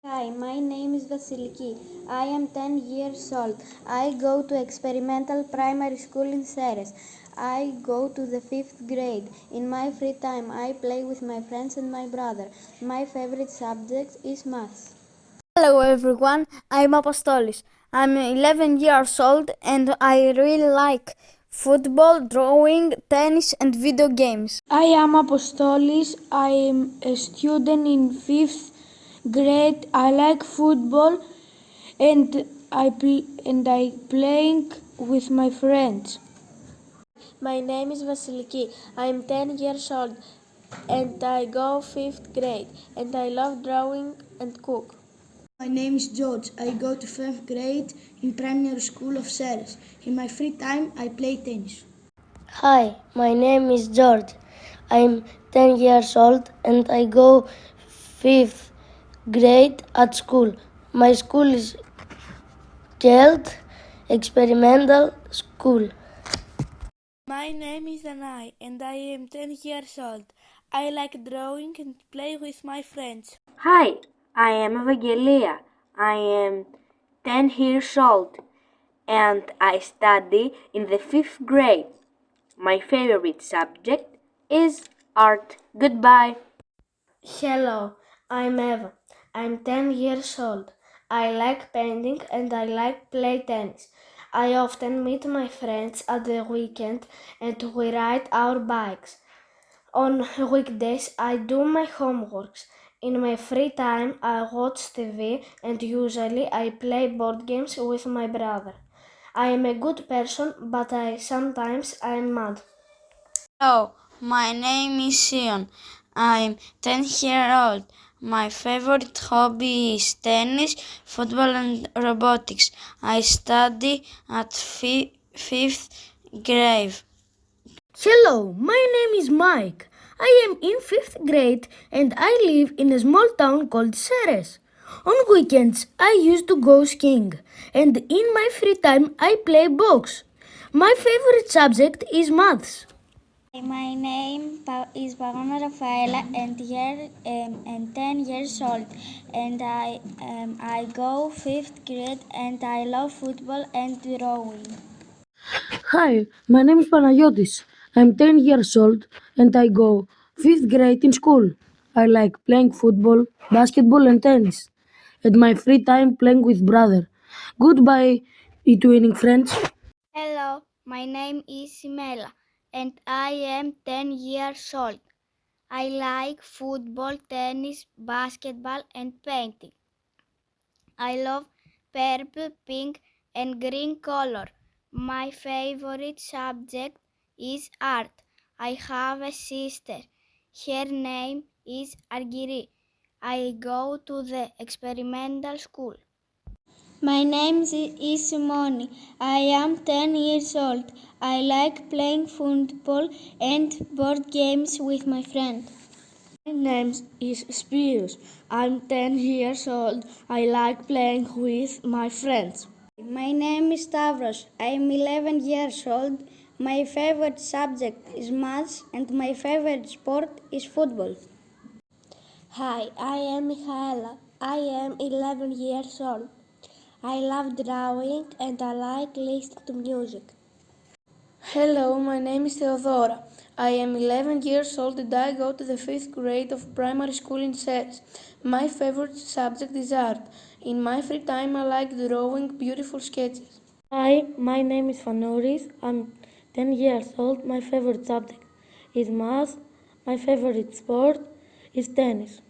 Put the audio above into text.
Hi, my name is Vasiliki. I am 10 years old. I go to experimental primary school in Ceres. I go to the 5th grade. In my free time, I play with my friends and my brother. My favorite subject is math. Hello everyone, I'm Apostolis. I'm 11 years old and I really like football, drawing, tennis and video games. I am Apostolis. I am a student in 5th grade. I like football and I playing with my friends. My name is Vasiliki. I am 10 years old and I go 5th grade and I love drawing and cook. My name is George. I go to 5th grade in primary school of Ceres. In my free time, I play tennis. Hi, my name is George. I'm 10 years old and I go 5th grade at school. My school is called Experimental School. My name is Anai and I am 10 years old. I like drawing and play with my friends. Hi, I am Evangelia. I am 10 years old and I study in the 5th grade. My favorite subject is art. Goodbye. Hello, I'm Eva. I'm 10 years old. I like painting and I like play tennis. I often meet my friends at the weekend and we ride our bikes. On weekdays, I do my homeworks. In my free time, I watch TV and usually I play board games with my brother. I am a good person, but sometimes I'm mad. Hello, my name is Sion. I'm 10 years old. My favorite hobby is tennis, football and robotics. I study at 5th grade. Hello, my name is Mike. I am in 5th grade and I live in a small town called Ceres. On weekends, I used to go skiing and in my free time, I play box. My favorite subject is maths. My name is Pagona Rafaela and 10 years old and I go 5th grade and I love football and drawing. Hi, my name is Panayotis. I'm 10 years old and I go 5th grade in school. I like playing football, basketball and tennis. At my free time playing with brother. Goodbye, twinning friends. Hello, my name is Simela and I am 10 years old. I like football, tennis, basketball and painting. I love purple, pink and green color. My favorite subject is art. I have a sister. Her name is Argiri. I go to the experimental school. My name is Simone. I am 10 years old. I like playing football and board games with my friend. My name is Spirus. I'm 10 years old. I like playing with my friends. My name is Stavros. I am 11 years old. My favorite subject is maths and my favorite sport is football. Hi, I am Michaela. I am 11 years old. I love drawing and I like listening to music. Hello, my name is Theodora. I am 11 years old and I go to the 5th grade of primary school in Ceres. My favorite subject is art. In my free time, I like drawing beautiful sketches. Hi, my name is Fanoris. I'm 10 years old. My favorite subject is math. My favorite sport is tennis.